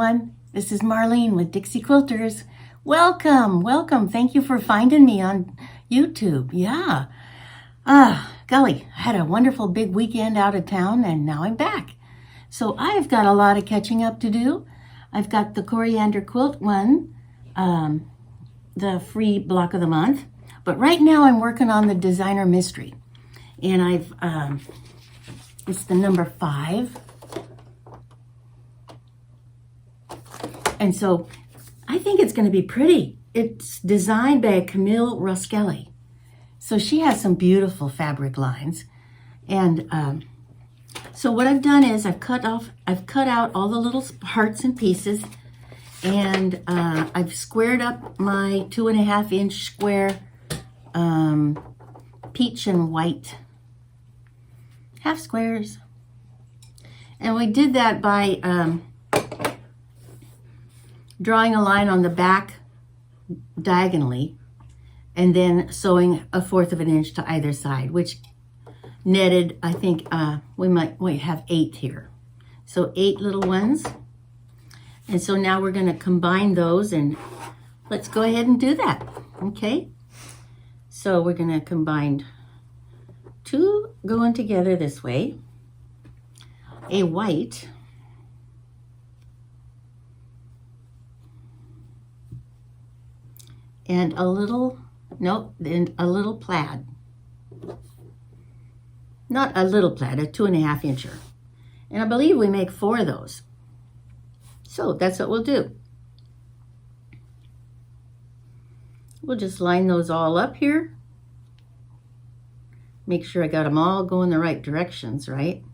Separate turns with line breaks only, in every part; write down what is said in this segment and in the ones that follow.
everyone. This is Marlene with Dixie Quilters. Welcome, welcome. Thank you for finding me on YouTube. Yeah. Golly, I had a wonderful big weekend out of town and now I'm back. So I've got a lot of catching up to do. I've got the coriander quilt one, the free block of the month. But right now I'm working on the designer mystery. And it's the number 5. And so I think it's going to be pretty. It's designed by Camille Roskelly. So she has some beautiful fabric lines. And so what I've done is I've cut out all the little parts and pieces, and I've squared up my 2.5-inch square peach and white half squares. And we did that by drawing a line on the back diagonally and then sewing 1/4 of an inch to either side, which netted, I think we might have 8 here. So 8 little ones. And so now we're going to combine those, and let's go ahead and do that. Okay. So we're going to combine 2 going together this way, a white, and a little plaid. Not a little plaid, a 2.5-incher. And I believe we make 4 of those. So that's what we'll do. We'll just line those all up here. Make sure I got them all going the right directions, right?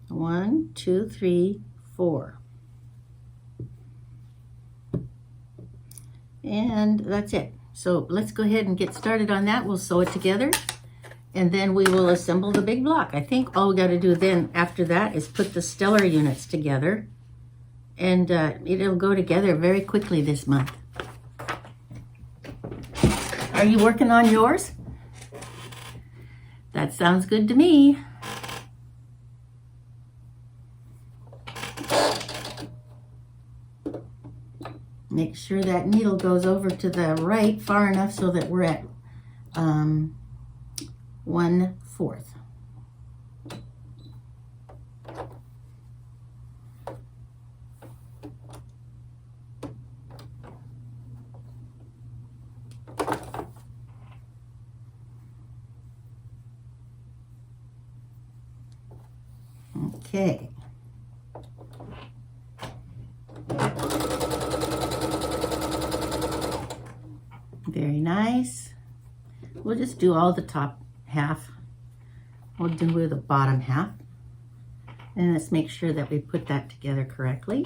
One, 2, 3, 4. And that's it. So let's go ahead and get started on that. We'll sew it together and then we will assemble the big block. I think all we got to do then after that is put the stellar units together, and it'll go together very quickly this month. Are you working on yours? That sounds good to me. Make sure that needle goes over to the right far enough so that we're at 1/4. Okay. Very nice. We'll just do all the top half. We'll do the bottom half. And let's make sure that we put that together correctly.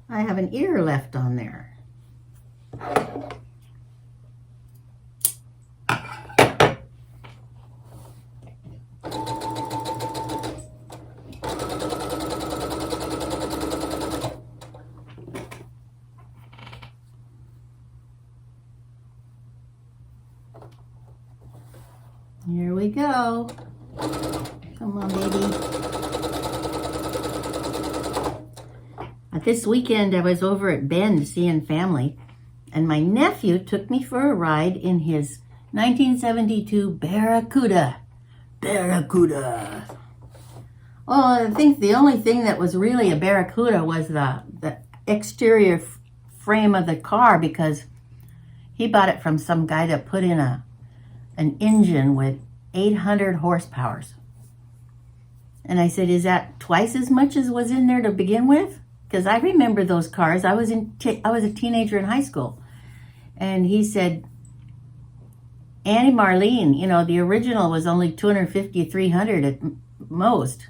I have an ear left on there. Here we go. Come on, baby. This weekend I was over at Bend seeing family, and my nephew took me for a ride in his 1972 Barracuda. Oh, I think the only thing that was really a Barracuda was the exterior frame of the car, because he bought it from some guy that put in an engine with 800 horsepower. And I said, is that twice as much as was in there to begin with? Because I remember those cars. I was a teenager in high school. And he said, Annie Marlene, you know, the original was only 250, 300 at most.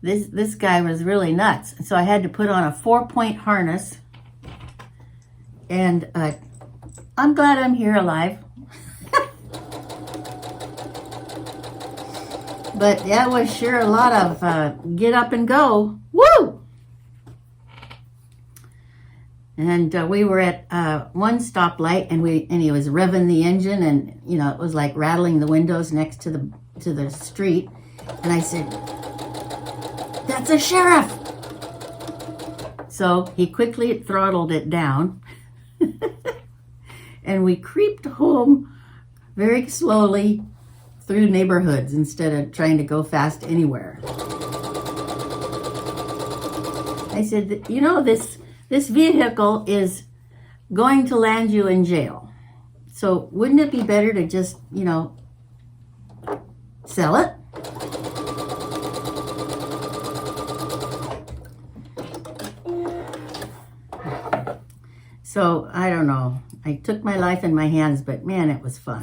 This guy was really nuts. So I had to put on a 4-point harness. And I'm glad I'm here alive. But that was sure a lot of get up and go. Woo! And we were at one stoplight, and he was revving the engine, and it was like rattling the windows next to the street. And I said, "That's a sheriff!" So he quickly throttled it down, and we creeped home very slowly through neighborhoods instead of trying to go fast anywhere. I said, this vehicle is going to land you in jail. So wouldn't it be better to just, sell it? So I don't know. I took my life in my hands, but man, it was fun.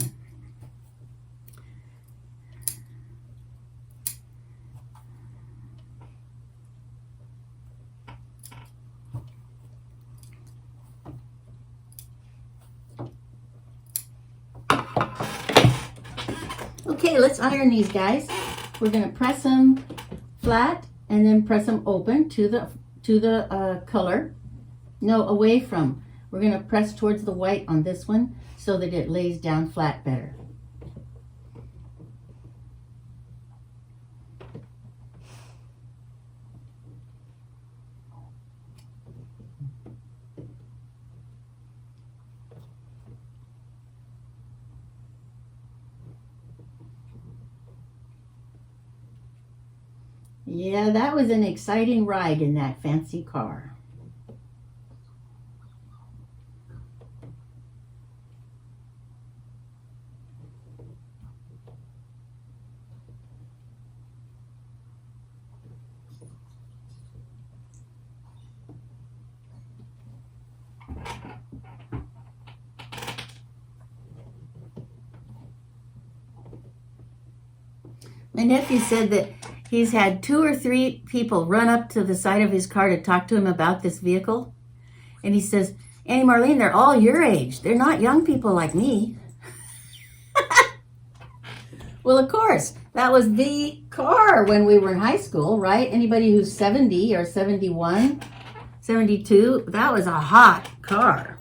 Okay, let's iron these guys. We're going to press them flat and then press them open to the color. No, away from. We're going to press towards the white on this one so that it lays down flat better. Yeah, that was an exciting ride in that fancy car. My nephew said that he's had 2 or 3 people run up to the side of his car to talk to him about this vehicle. And he says, "Auntie Marlene, they're all your age. They're not young people like me." Well, of course, that was the car when we were in high school, right? Anybody who's 70 or 71, 72, that was a hot car.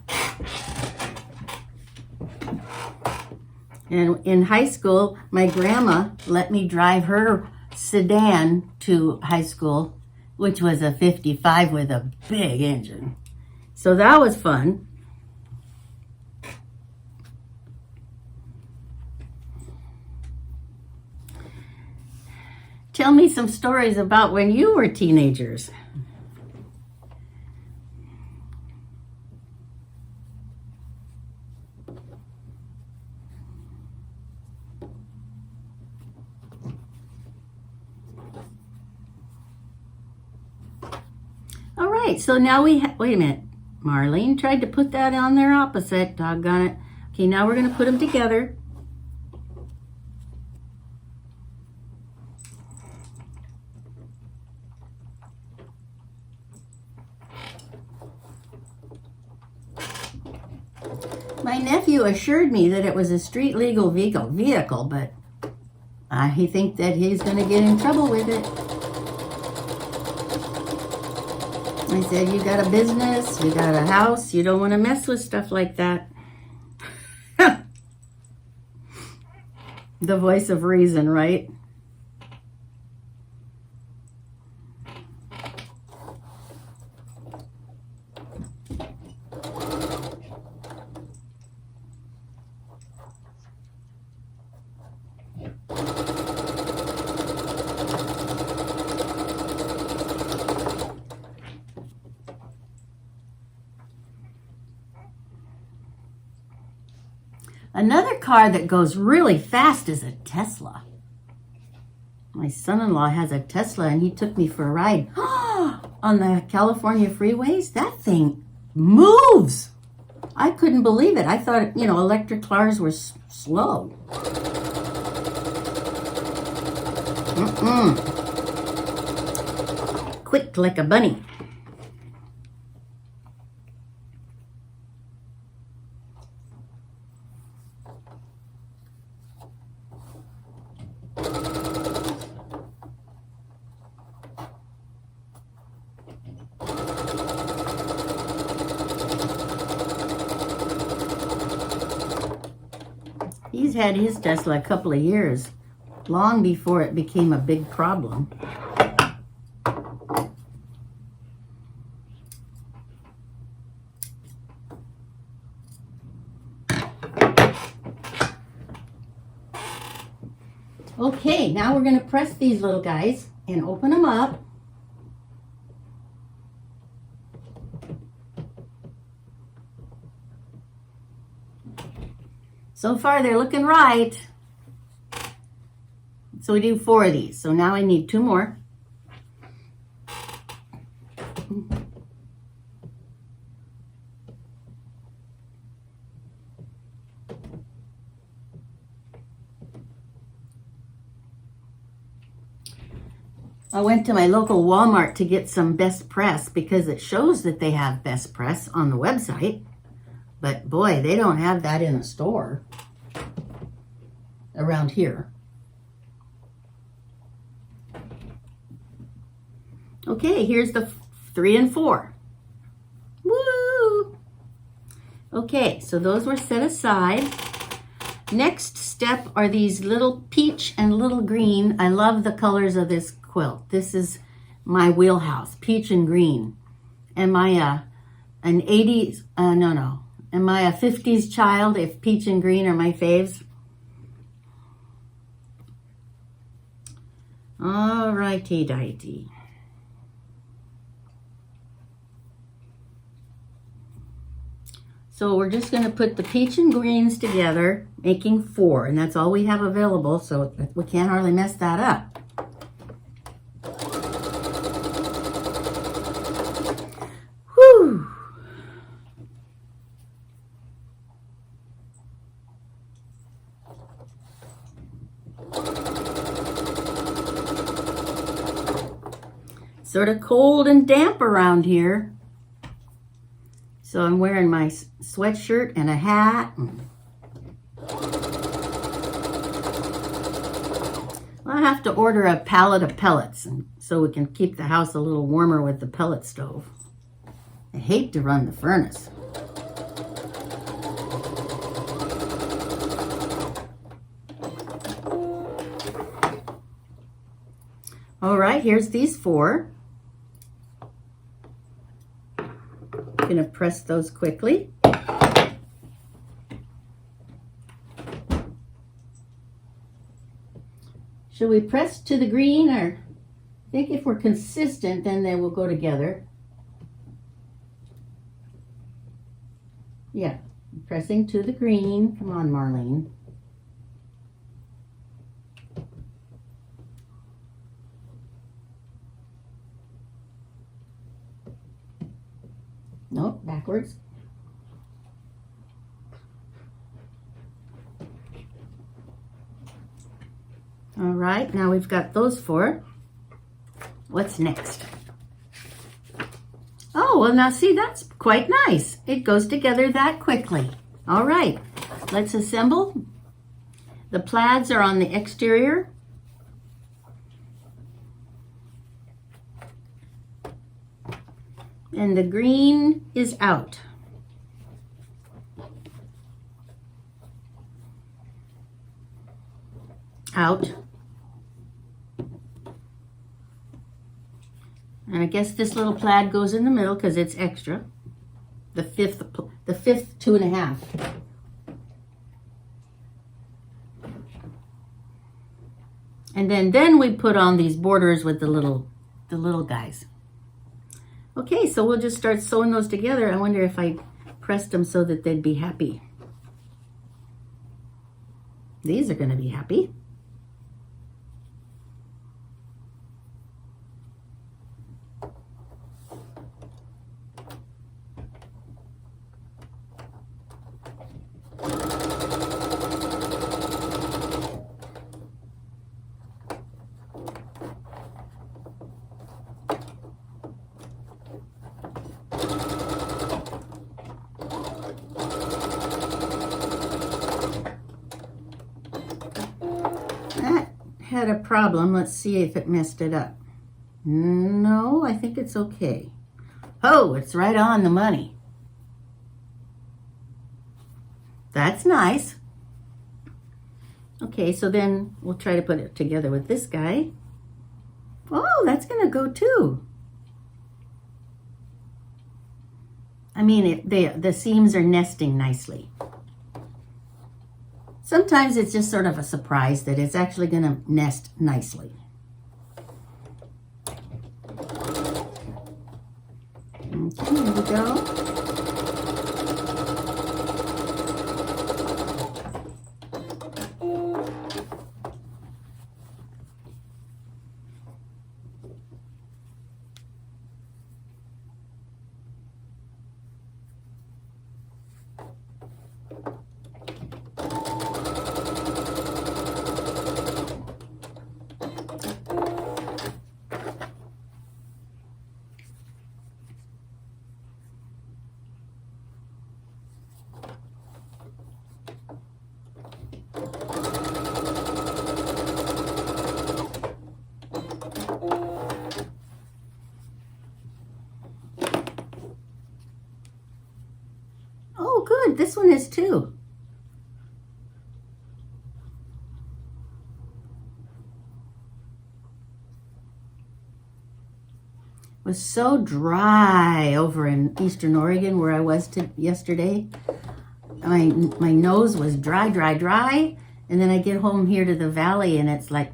And in high school, my grandma let me drive her sedan to high school, which was a 55 with a big engine. So that was fun. Tell me some stories about when you were teenagers. All right, so now wait a minute. Marlene tried to put that on there opposite. Doggone it. Okay, now we're going to put them together. My nephew assured me that it was a street legal vehicle, but I think that he's going to get in trouble with it. I said, you got a business, you got a house, you don't want to mess with stuff like that. The voice of reason, right? Another car that goes really fast is a Tesla. My son-in-law has a Tesla, and he took me for a ride on the California freeways. That thing moves. I couldn't believe it. I thought, electric cars were slow. quick like a bunny. He's had his Tesla a couple of years, long before it became a big problem. Okay, now we're going to press these little guys and open them up. So far, they're looking right. So we do 4 of these. So now I need 2 more. I went to my local Walmart to get some best press because it shows that they have best press on the website. But boy, they don't have that in the store around here. Okay, here's the 3 and 4. Woo! Okay, so those were set aside. Next step are these little peach and little green. I love the colors of this quilt. This is my wheelhouse, peach and green. Am I an 80s, no. Am I a 50s child if peach and green are my faves? All righty-dighty. So we're just going to put the peach and greens together, making 4, and that's all we have available, so we can't hardly mess that up. Whew! Sort of cold and damp around here. So I'm wearing my sweatshirt and a hat. I'll have to order a pallet of pellets so we can keep the house a little warmer with the pellet stove. I hate to run the furnace. All right, here's these 4. I'm going to press those quickly. Should we press to the green, or I think if we're consistent, then they will go together. Yeah, pressing to the green. Come on, Marlene. Nope, backwards. All right, now we've got those 4. What's next? Oh, well now see, that's quite nice. It goes together that quickly. All right, let's assemble. The plaids are on the exterior. And the green is out. Out. And I guess this little plaid goes in the middle because it's extra. The fifth 2.5. And then we put on these borders with the little guys. Okay, so we'll just start sewing those together. I wonder if I pressed them so that they'd be happy. These are going to be happy. had a problem. Let's see if it messed it up. No, I think it's okay. Oh, it's right on the money. That's nice. Okay, so then we'll try to put it together with this guy. Oh, that's gonna go too. I mean, the seams are nesting nicely. Sometimes it's just sort of a surprise that it's actually gonna nest nicely. Okay, here we go. Oh, good. This one is too. It was so dry over in Eastern Oregon where I was yesterday. My nose was dry, dry, dry. And then I get home here to the valley and it's like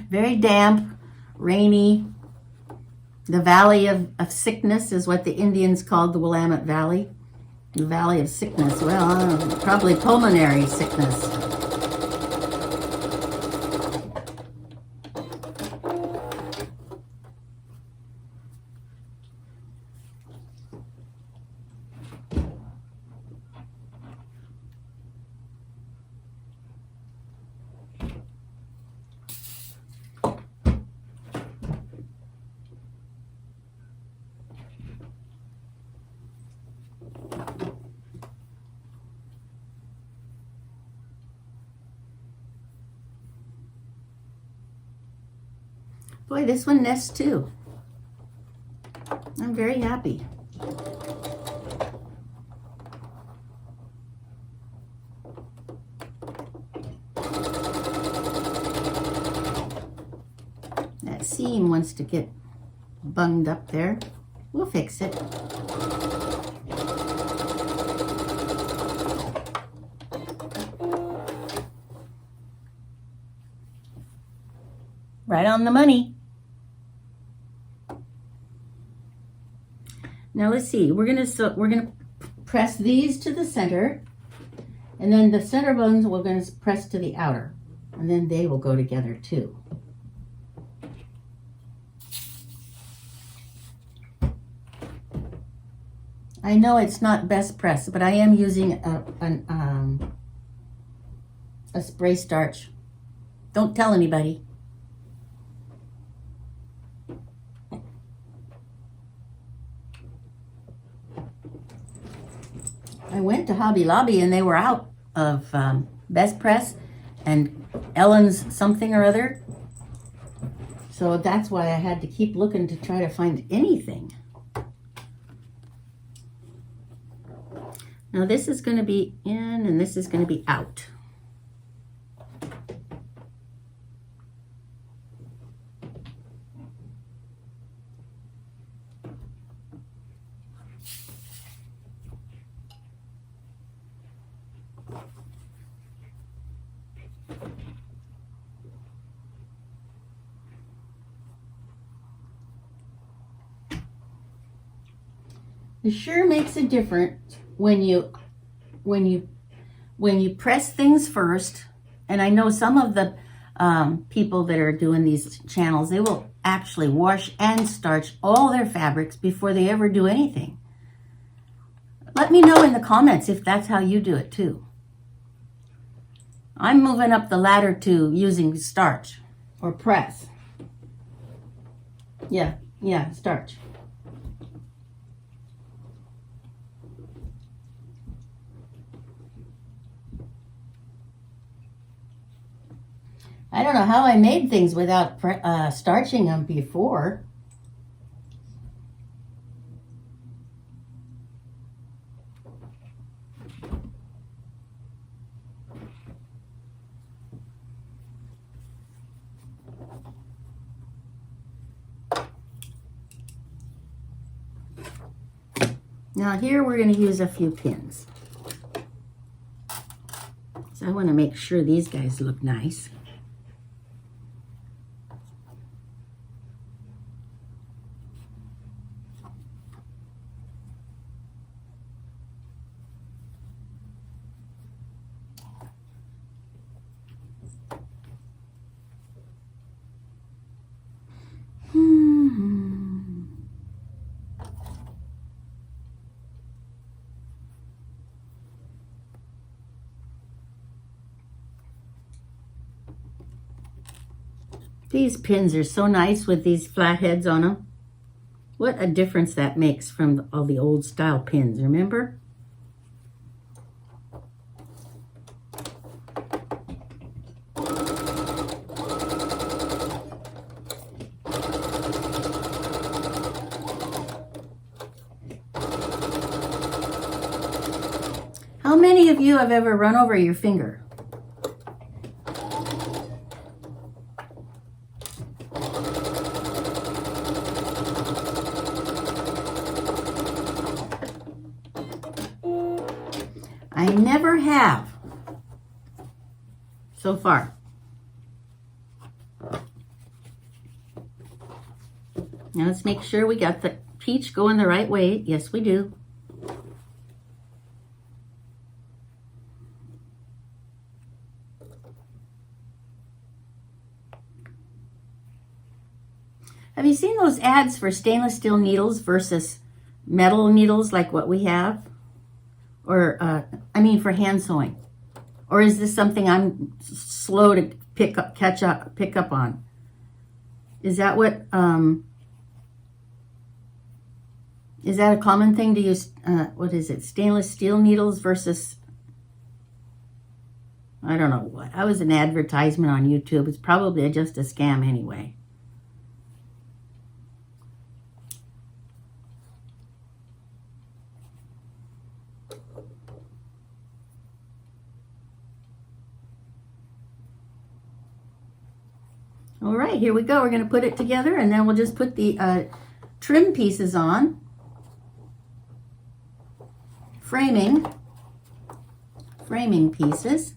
very damp, rainy. The Valley of Sickness is what the Indians called the Willamette Valley. The Valley of Sickness. Well, probably pulmonary sickness. Boy, this one nests too. I'm very happy. That seam wants to get bunged up there. We'll fix it. Right on the money. Now let's see. We're gonna press these to the center, and then the center ones we're gonna press to the outer, and then they will go together too. I know it's not best press, but I am using a spray starch. Don't tell anybody. I went to Hobby Lobby and they were out of Best Press and Ellen's something or other. So that's why I had to keep looking to try to find anything. Now this is going to be in and this is going to be out. It sure makes a difference when you press things first. And I know some of the people that are doing these channels, they will actually wash and starch all their fabrics before they ever do anything. Let me know in the comments if that's how you do it too. I'm moving up the ladder to using starch or press. Yeah, starch. I don't know how I made things without starching them before. Now here we're going to use a few pins. So I want to make sure these guys look nice. These pins are so nice with these flat heads on them. What a difference that makes from all the old style pins, remember? How many of you have ever run over your finger? I never have so far. Now let's make sure we got the peach going the right way. Yes, we do. Have you seen those ads for stainless steel needles versus metal needles like what we have? Or, I mean, for hand sewing? Or is this something I'm slow to pick up on? Is that what, is that a common thing to use, what is it, stainless steel needles versus, I don't know what. I was an advertisement on YouTube. It's probably just a scam anyway. All right, here we go. We're going to put it together, and then we'll just put the trim pieces on. Framing pieces.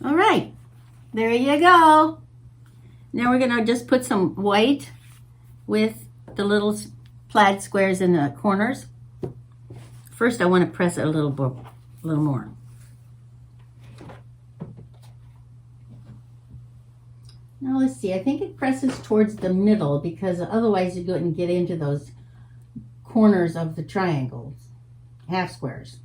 All right, there you go. Now we're gonna just put some white with the little plaid squares in the corners. First, I want to press it a little more. Now let's see, I think it presses towards the middle because otherwise you couldn't get into those corners of the triangles, half squares.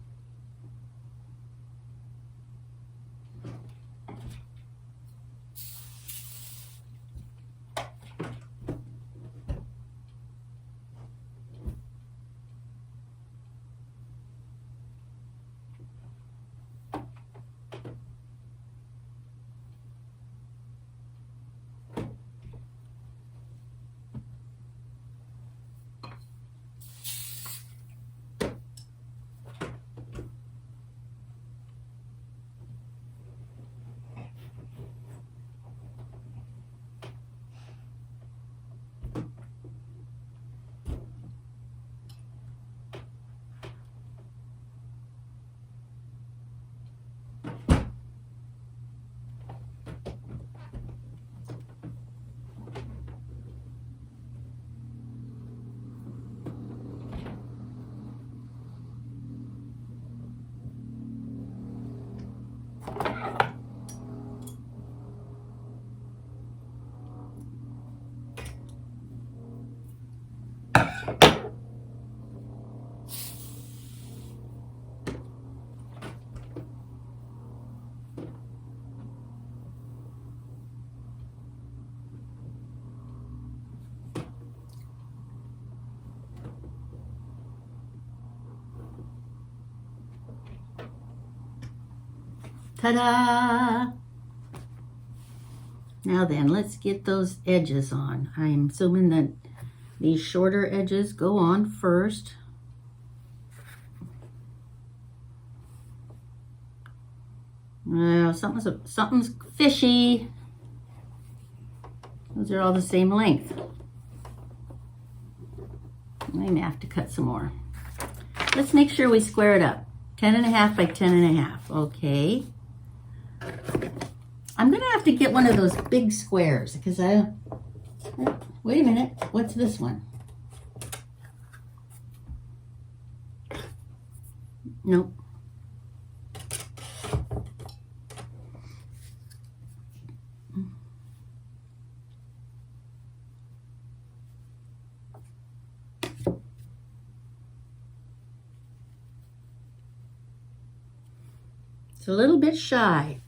Ta-da! Now then, let's get those edges on. I'm assuming that these shorter edges go on first. Well, something's fishy. Those are all the same length. I may have to cut some more. Let's make sure we square it up. 10.5 by 10.5. Okay. I'm gonna have to get one of those big squares because wait a minute. What's this one? Nope. It's a little bit shy.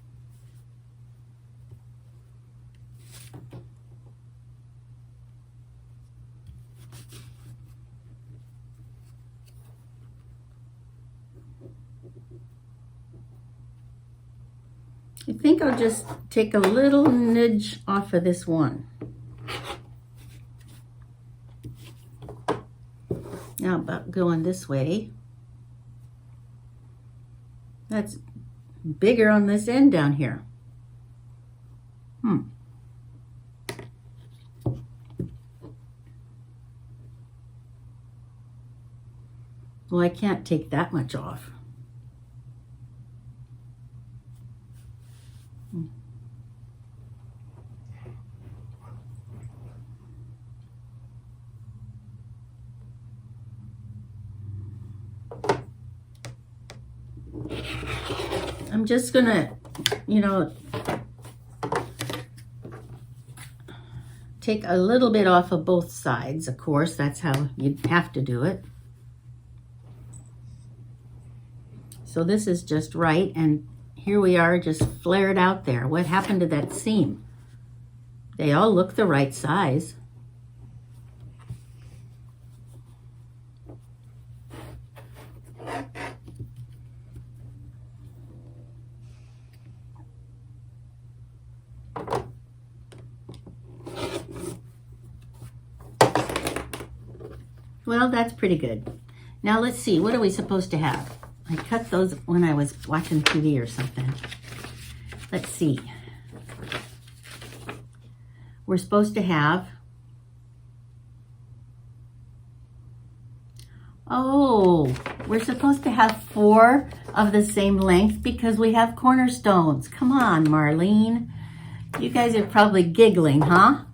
I think I'll just take a little nudge off of this one. Now about going this way. That's bigger on this end down here. Well, I can't take that much off. I'm just gonna, take a little bit off of both sides, of course. That's how you have to do it. So this is just right, and here we are just flared out there. What happened to that seam? They all look the right size. Well, that's pretty good. Now let's see, what are we supposed to have? I cut those when I was watching TV or something. Let's see. We're supposed to have, we're supposed to have 4 of the same length because we have cornerstones. Come on, Marlene. You guys are probably giggling, huh?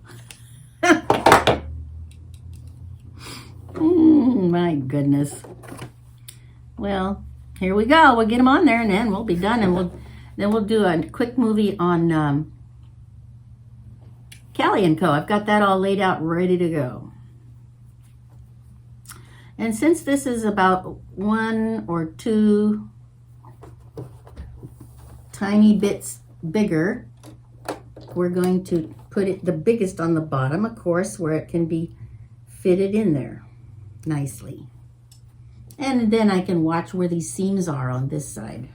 My goodness. Well, here we go. We'll get them on there and then we'll be done, and we'll do a quick movie on Callie & Co. I've got that all laid out ready to go. And since this is about 1 or 2 tiny bits bigger, we're going to put it the biggest on the bottom, of course, where it can be fitted in there nicely. And then I can watch where these seams are on this side.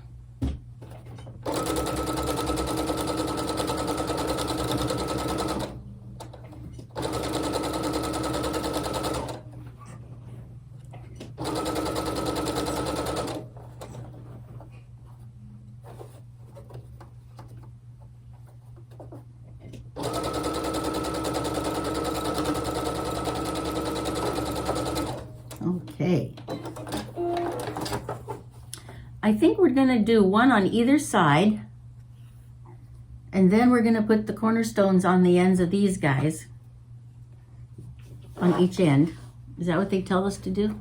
Okay. I think we're going to do one on either side, and then we're going to put the cornerstones on the ends of these guys on each end. Is that what they tell us to do?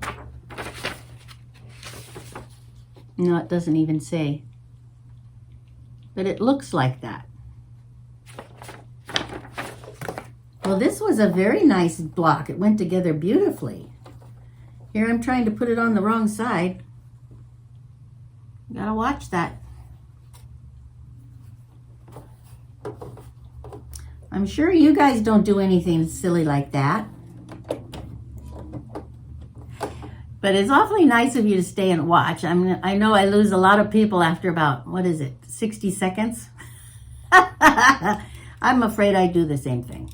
No, it doesn't even say, but it looks like that. Well, this was a very nice block. It went together beautifully. Here I'm trying to put it on the wrong side. You gotta watch that. I'm sure you guys don't do anything silly like that. But it's awfully nice of you to stay and watch. I know I lose a lot of people after about, 6 60 seconds. I'm afraid I do the same thing.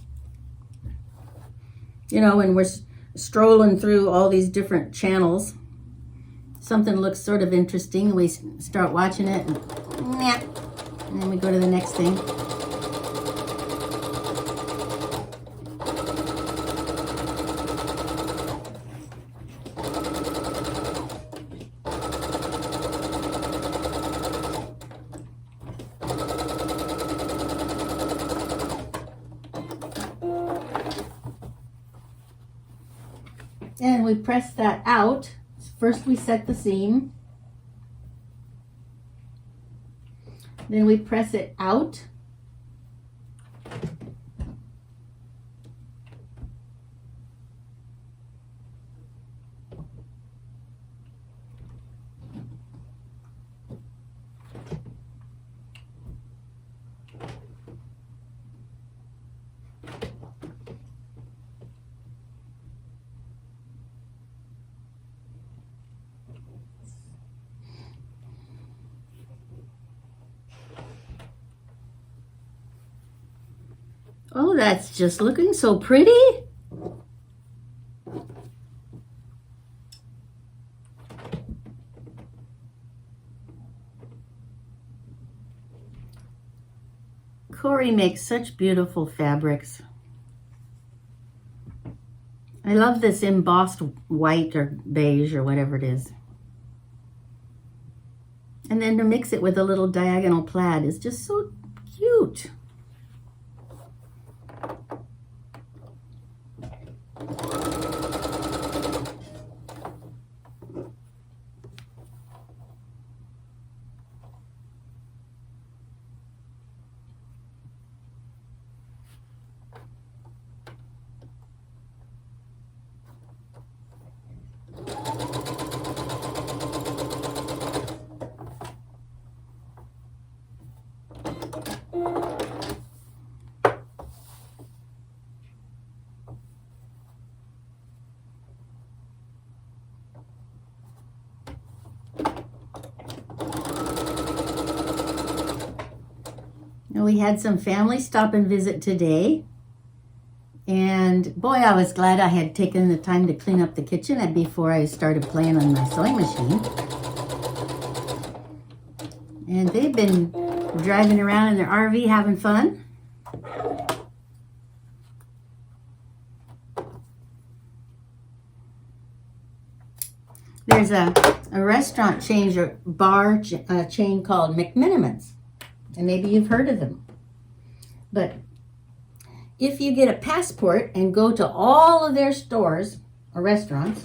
You know, when we're strolling through all these different channels, something looks sort of interesting, we start watching it, and then we go to the next thing. And we press that out. First we set the seam. Then we press it out. Oh, that's just looking so pretty. Corey makes such beautiful fabrics. I love this embossed white or beige or whatever it is. And then to mix it with a little diagonal plaid is just so cute. We had some family stop and visit today, and boy, I was glad I had taken the time to clean up the kitchen before I started playing on my sewing machine. And they've been driving around in their RV having fun. There's a restaurant chain or bar chain called McMiniman's. And maybe you've heard of them. But if you get a passport and go to all of their stores or restaurants,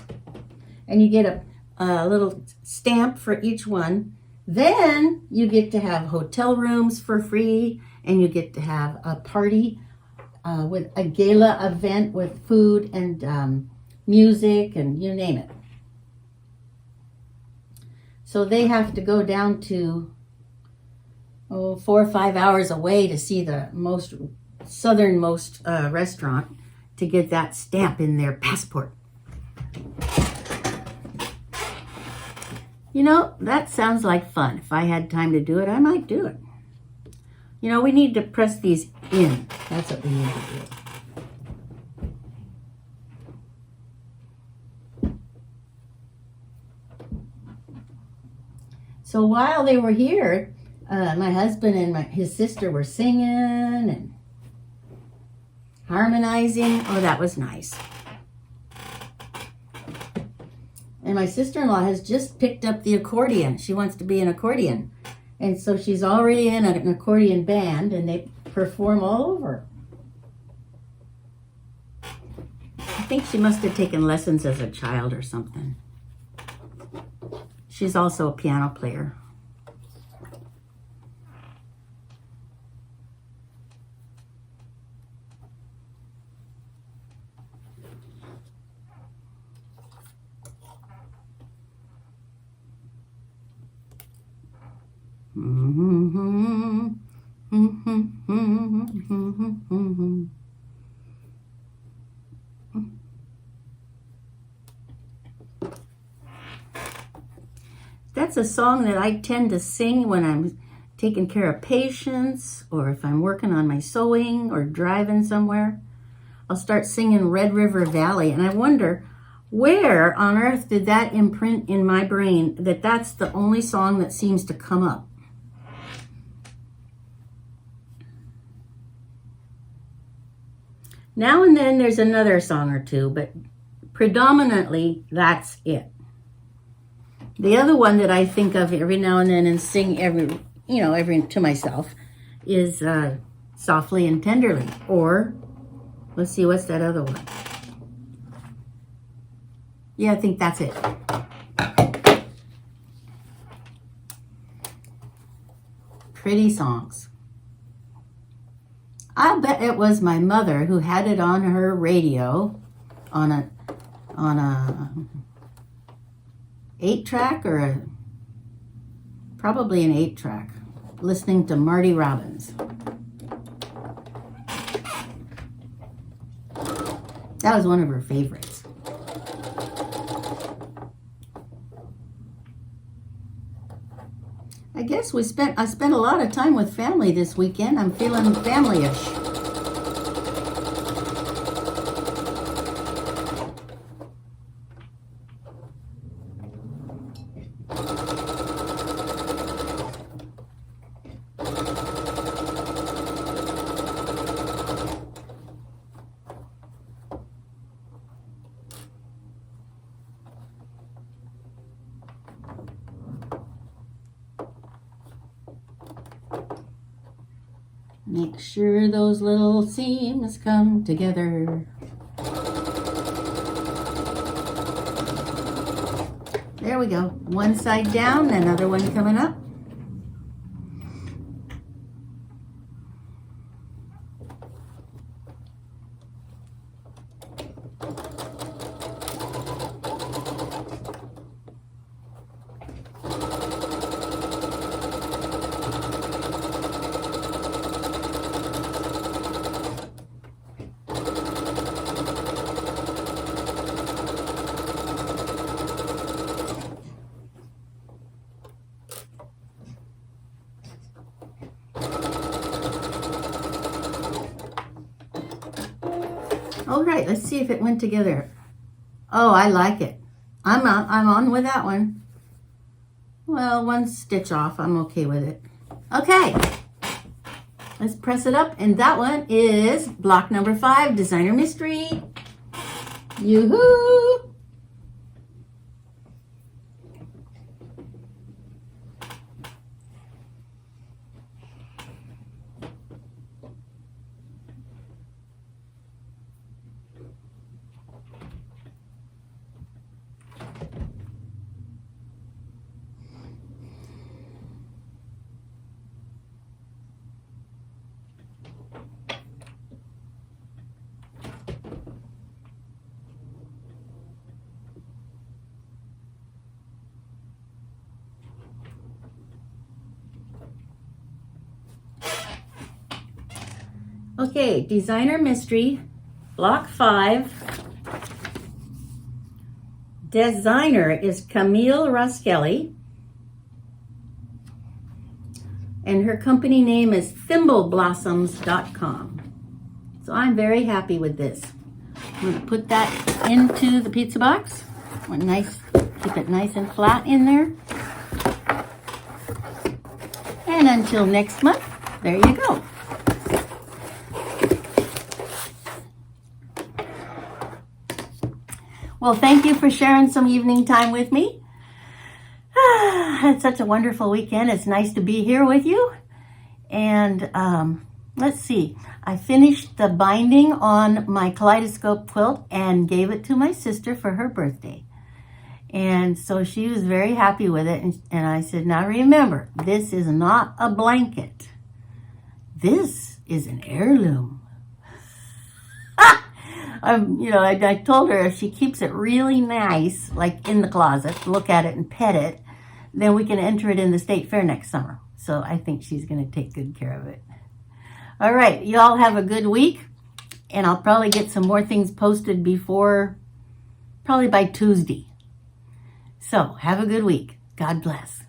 and you get a little stamp for each one, then you get to have hotel rooms for free, and you get to have a party with a gala event with food and music and you name it. So they have to go down to 4 or 5 hours away to see the most southernmost restaurant to get that stamp in their passport. You know, that sounds like fun. If I had time to do it, I might do it. You know, we need to press these in. That's what we need to do. So while they were here, my husband and his sister were singing and harmonizing. Oh, that was nice. And my sister-in-law has just picked up the accordion. She wants to be an accordion. And so she's already in an accordion band, and they perform all over. I think she must have taken lessons as a child or something. She's also a piano player. That's a song that I tend to sing when I'm taking care of patients, or if I'm working on my sewing or driving somewhere, I'll start singing Red River Valley. And I wonder, where on earth did that imprint in my brain that that's the only song that seems to come up? Now and then there's another song or two, but predominantly that's it. The other one that I think of every now and then and sing every to myself is Softly and Tenderly. Or, let's see, what's that other one? Yeah, I think that's it. Pretty songs. I'll bet it was my mother who had it on her radio on a 8-track or probably an 8-track, listening to Marty Robbins. That was one of her favorites. I guess I spent a lot of time with family this weekend. I'm feeling family-ish. Make sure those little seams come together. There we go. One side down, another one coming up. All right, let's see if it went together. Oh, I like it. I'm on with that one. Well, one stitch off. I'm okay with it. Okay, let's press it up. And that one is block number 5, Designer Mystery. Yoo-hoo! Okay, Designer Mystery, block 5. Designer is Camille Roskelly. And her company name is thimbleblossoms.com. So I'm very happy with this. I'm going to put that into the pizza box. Keep it nice and flat in there. And until next month, there you go. Well, thank you for sharing some evening time with me. I had such a wonderful weekend. It's nice to be here with you. And let's see. I finished the binding on my kaleidoscope quilt and gave it to my sister for her birthday. And so she was very happy with it. And I said, now remember, this is not a blanket. This is an heirloom. I told her if she keeps it really nice, like in the closet, look at it and pet it, then we can enter it in the state fair next summer. So I think she's going to take good care of it. All right, you all have a good week, and I'll probably get some more things posted probably by Tuesday. So have a good week. God bless.